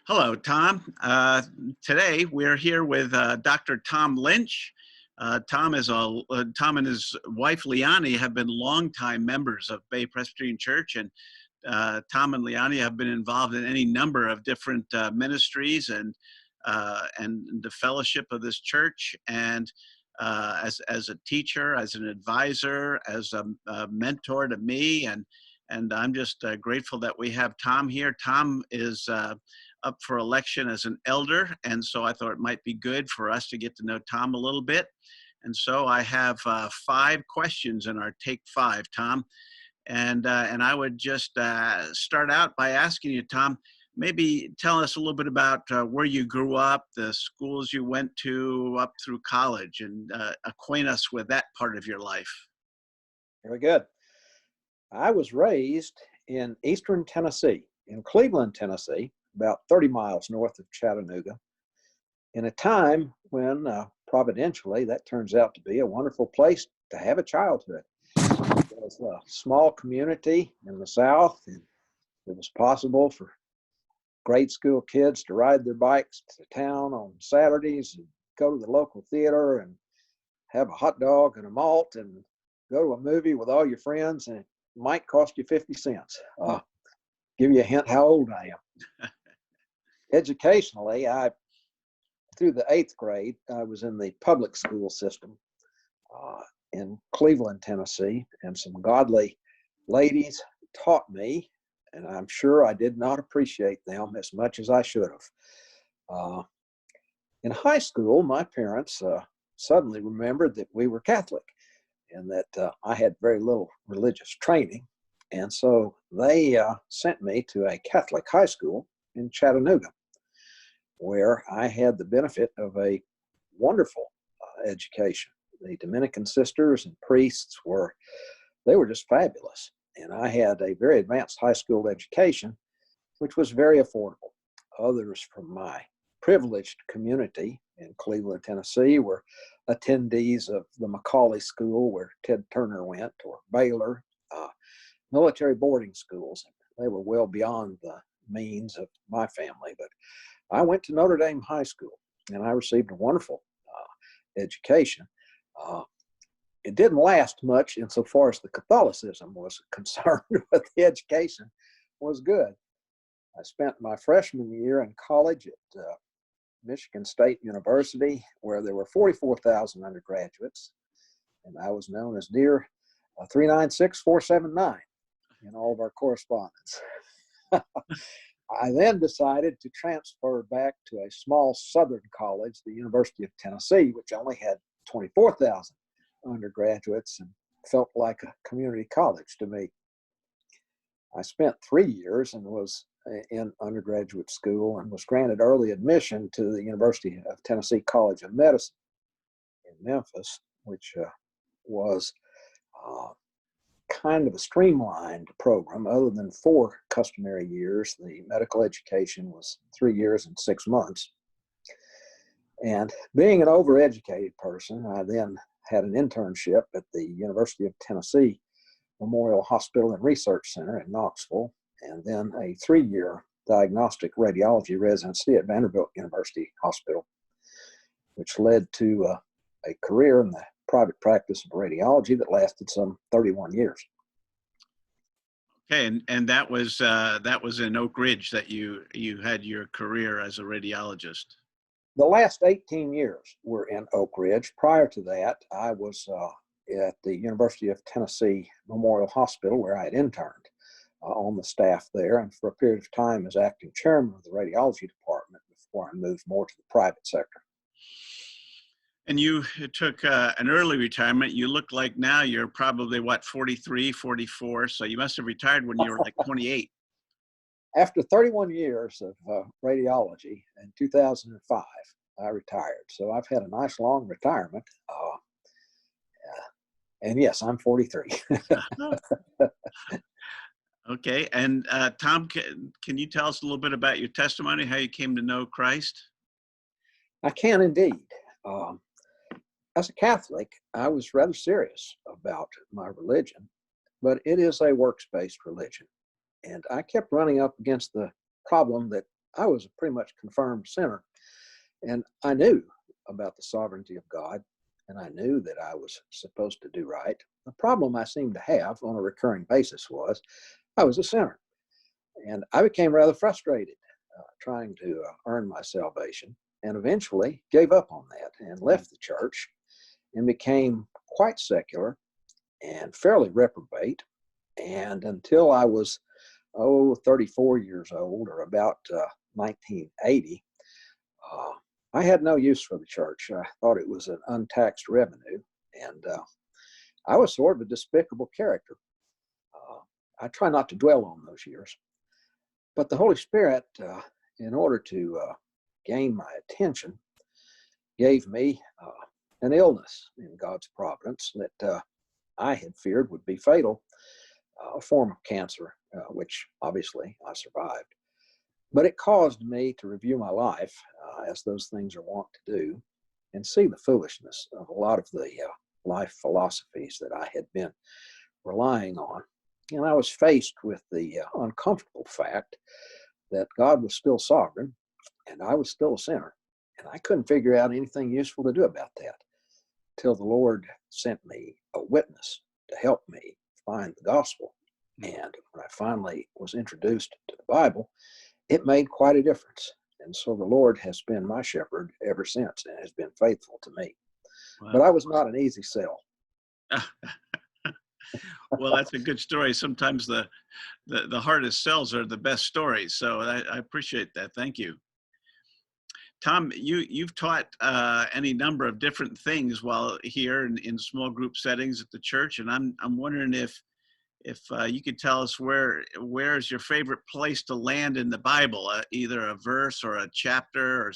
Hello, Tom. Today we're here with Dr. Tom Lynch. Tom and his wife Liani have been longtime members of Bay Presbyterian Church, and Tom and Liani have been involved in any number of different ministries and the fellowship of this church. And as a teacher, as an advisor, as a mentor to me, and I'm just grateful that we have Tom here. Tom is up for election as an elder, and so I thought it might be good for us to get to know Tom a little bit. And so I have 5 questions in our Take 5, Tom. And I would just start out by asking you, Tom, maybe tell us a little bit about where you grew up, the schools you went to up through college, and acquaint us with that part of your life. Very good. I was raised in eastern Tennessee, in Cleveland, Tennessee, about 30 miles north of Chattanooga, in a time when providentially that turns out to be a wonderful place to have a childhood. It was a small community in the South, and it was possible for grade school kids to ride their bikes to town on Saturdays and go to the local theater and have a hot dog and a malt and go to a movie with all your friends, and it might cost you 50 cents. Give you a hint how old I am. Educationally, through the 8th grade, I was in the public school system in Cleveland, Tennessee, and some godly ladies taught me, and I'm sure I did not appreciate them as much as I should have. In high school, my parents suddenly remembered that we were Catholic and that I had very little religious training, and so they sent me to a Catholic high school in Chattanooga, where I had the benefit of a wonderful education. The Dominican sisters and priests were just fabulous. And I had a very advanced high school education, which was very affordable. Others from my privileged community in Cleveland, Tennessee were attendees of the Macaulay School where Ted Turner went, or Baylor, military boarding schools. They were well beyond the means of my family, but I went to Notre Dame High School, and I received a wonderful education. It didn't last much insofar as the Catholicism was concerned, but the education was good. I spent my freshman year in college at Michigan State University, where there were 44,000 undergraduates, and I was known as Dear 396479 in all of our correspondence. I then decided to transfer back to a small southern college, the University of Tennessee, which only had 24,000 undergraduates and felt like a community college to me. I spent 3 years and was in undergraduate school and was granted early admission to the University of Tennessee College of Medicine in Memphis, which was kind of a streamlined program. Other than 4 customary years, the medical education was 3 years and 6 months. And being an overeducated person, I then had an internship at the University of Tennessee Memorial Hospital and Research Center in Knoxville, and then a 3-year diagnostic radiology residency at Vanderbilt University Hospital, which led to a career in the private practice of radiology that lasted some 31 years. Okay, and that was in Oak Ridge that you had your career as a radiologist. The last 18 years were in Oak Ridge. Prior to that, I was at the University of Tennessee Memorial Hospital, where I had interned on the staff there, and for a period of time as acting chairman of the radiology department before I moved more to the private sector. And you took an early retirement. You look like now you're probably, 43, 44, so you must have retired when you were like 28. After 31 years of radiology in 2005, I retired. So I've had a nice long retirement. And yes, I'm 43. Okay. And Tom, can you tell us a little bit about your testimony, how you came to know Christ? I can indeed. As a Catholic, I was rather serious about my religion, but it is a works-based religion. And I kept running up against the problem that I was a pretty much confirmed sinner, and I knew about the sovereignty of God, and I knew that I was supposed to do right. The problem I seemed to have on a recurring basis was I was a sinner, and I became rather frustrated trying to earn my salvation, and eventually gave up on that and left the church and became quite secular and fairly reprobate. And until I was, 34 years old, or about 1980, I had no use for the church. I thought it was an untaxed revenue, and I was sort of a despicable character. I try not to dwell on those years. But the Holy Spirit, in order to gain my attention, gave me an illness in God's providence that I had feared would be fatal, a form of cancer, which obviously I survived. But it caused me to review my life, as those things are wont to do, and see the foolishness of a lot of the life philosophies that I had been relying on. And I was faced with the uncomfortable fact that God was still sovereign and I was still a sinner. And I couldn't figure out anything useful to do about that till the Lord sent me a witness to help me find the gospel. And when I finally was introduced to the Bible, it made quite a difference. And so the Lord has been my shepherd ever since and has been faithful to me. Wow. But I was not an easy sell. Well, that's a good story. Sometimes the hardest sells are the best stories. So I appreciate that. Thank you. Tom, you've taught any number of different things while here in small group settings at the church, and I'm wondering if you could tell us where is your favorite place to land in the Bible, either a verse or a chapter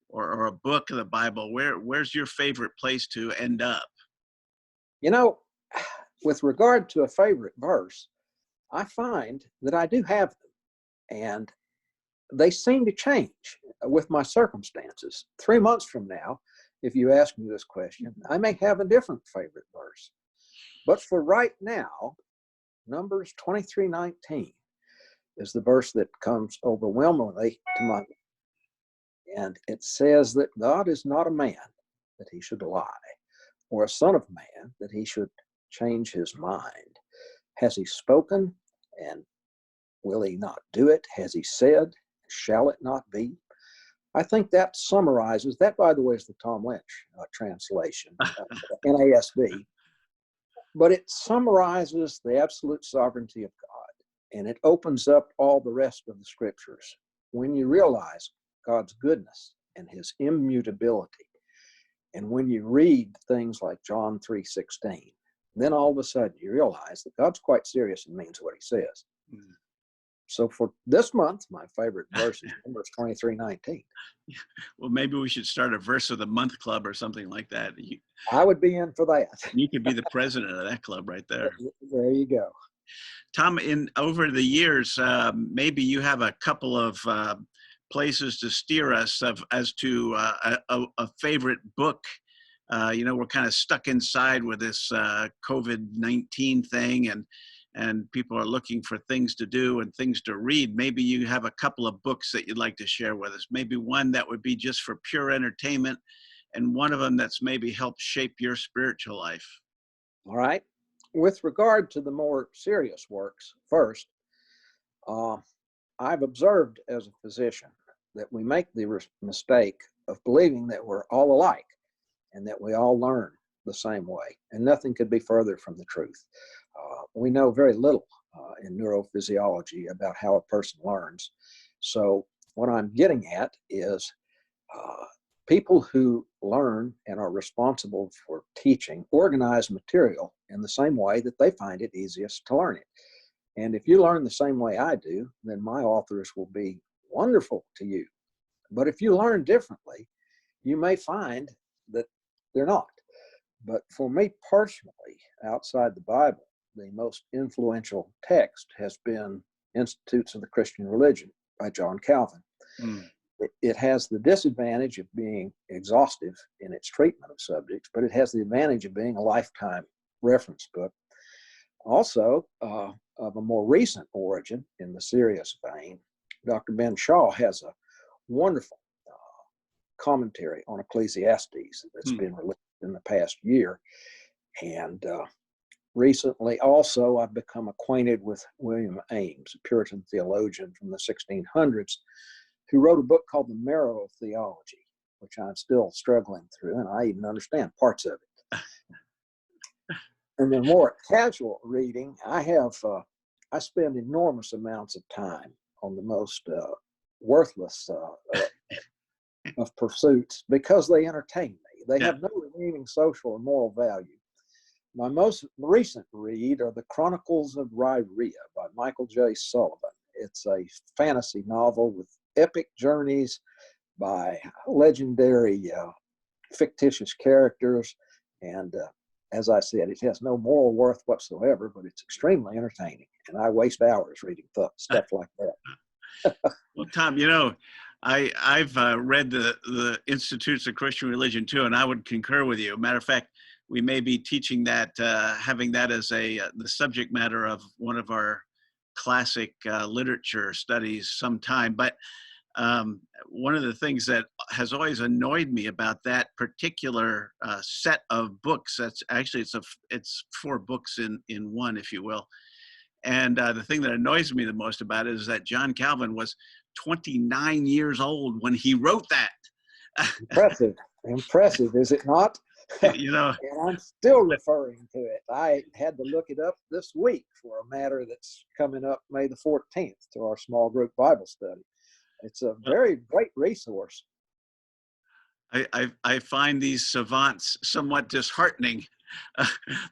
or a book of the Bible. Where's your favorite place to end up? You know, with regard to a favorite verse, I find that I do have them, and they seem to change with my circumstances. 3 months from now, if you ask me this question, I may have a different favorite verse. But for right now, Numbers 23:19 is the verse that comes overwhelmingly to mind. And it says that God is not a man that he should lie, or a son of man that he should change his mind. Has he spoken, and will he not do it? Has he said, shall it not be? I think that summarizes, that by the way is the Tom Lynch translation, NASB, but it summarizes the absolute sovereignty of God, and it opens up all the rest of the scriptures. When you realize God's goodness and his immutability, and when you read things like John 3:16, then all of a sudden you realize that God's quite serious and means what he says. Mm. So for this month, my favorite verse is Numbers 23:19. Well, maybe we should start a verse of the month club or something like that. I would be in for that. You could be the president of that club right there. There you go. Tom, over the years, maybe you have a couple of places to steer us as to a favorite book. We're kind of stuck inside with this COVID-19 thing, and people are looking for things to do and things to read. Maybe you have a couple of books that you'd like to share with us. Maybe one that would be just for pure entertainment, and one of them that's maybe helped shape your spiritual life. All right. With regard to the more serious works, first, I've observed as a physician that we make the mistake of believing that we're all alike and that we all learn the same way, and nothing could be further from the truth. We know very little in neurophysiology about how a person learns. So what I'm getting at is people who learn and are responsible for teaching organize material in the same way that they find it easiest to learn it. And if you learn the same way I do, then my authors will be wonderful to you. But if you learn differently, you may find that they're not. But for me personally, outside the Bible, the most influential text has been Institutes of the Christian Religion by John Calvin. Mm. It has the disadvantage of being exhaustive in its treatment of subjects, but it has the advantage of being a lifetime reference book. Also, of a more recent origin in the serious vein, Dr. Ben Shaw has a wonderful commentary on Ecclesiastes that's been released in the past year. And recently also I've become acquainted with William Ames, a Puritan theologian from the 1600s, who wrote a book called The Marrow of Theology, which I'm still struggling through, and I even understand parts of it. And then more casual reading, I spend enormous amounts of time on the most worthless of pursuits because they entertain me. They have no redeeming social or moral value. My most recent read are The Chronicles of Rhyria by Michael J. Sullivan. It's a fantasy novel with epic journeys by legendary fictitious characters. And as I said, it has no moral worth whatsoever, but it's extremely entertaining. And I waste hours reading stuff like that. Well, Tom, I've read the Institutes of Christian Religion too, and I would concur with you. Matter of fact, we may be teaching that, having that as the subject matter of one of our classic literature studies sometime. But one of the things that has always annoyed me about that particular set of books, that's actually, it's 4 books in one, if you will. And the thing that annoys me the most about it is that John Calvin was 29 years old when he wrote that. Impressive, is it not? And I'm still referring to it. I had to look it up this week for a matter that's coming up May the 14th to our small group Bible study. It's a very great resource. I find these savants somewhat disheartening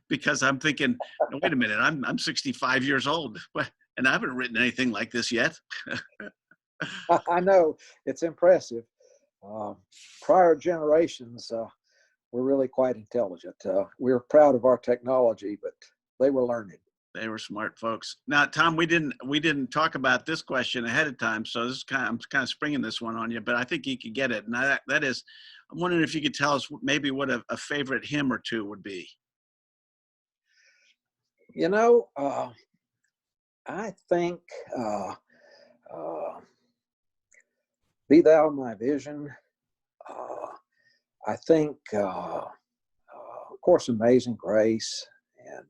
because I'm thinking, no, wait a minute, I'm 65 years old and I haven't written anything like this yet. I know, it's impressive. Prior generations were really quite intelligent. We're proud of our technology, but they were learned. They were smart folks. Now, Tom, we didn't talk about this question ahead of time, so I'm kind of springing this one on you, but I think you could get it. And that is, I'm wondering if you could tell us maybe what a favorite hymn or two would be. I think Be Thou My Vision. I think, of course, Amazing Grace, and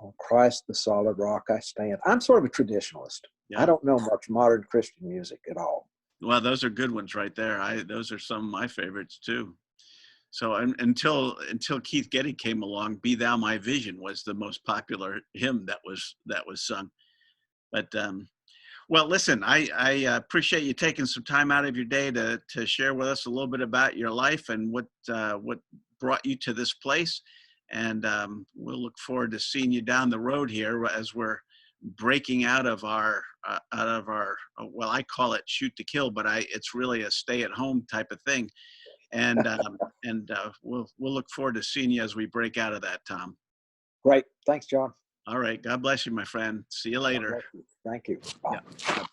on Christ the solid rock I stand. I'm sort of a traditionalist. Yeah. I don't know much modern Christian music at all. Well, those are good ones right there. Those are some of my favorites too. So until Keith Getty came along, Be Thou My Vision was the most popular hymn that was sung. But well, listen, I appreciate you taking some time out of your day to share with us a little bit about your life and what brought you to this place. And we'll look forward to seeing you down the road here as we're breaking out of our well, I call it shoot to kill, but it's really a stay at home type of thing. And we'll look forward to seeing you as we break out of that, Tom. Great. Thanks, John. All right. God bless you, my friend. See you later. Thank you. Bye. Yeah.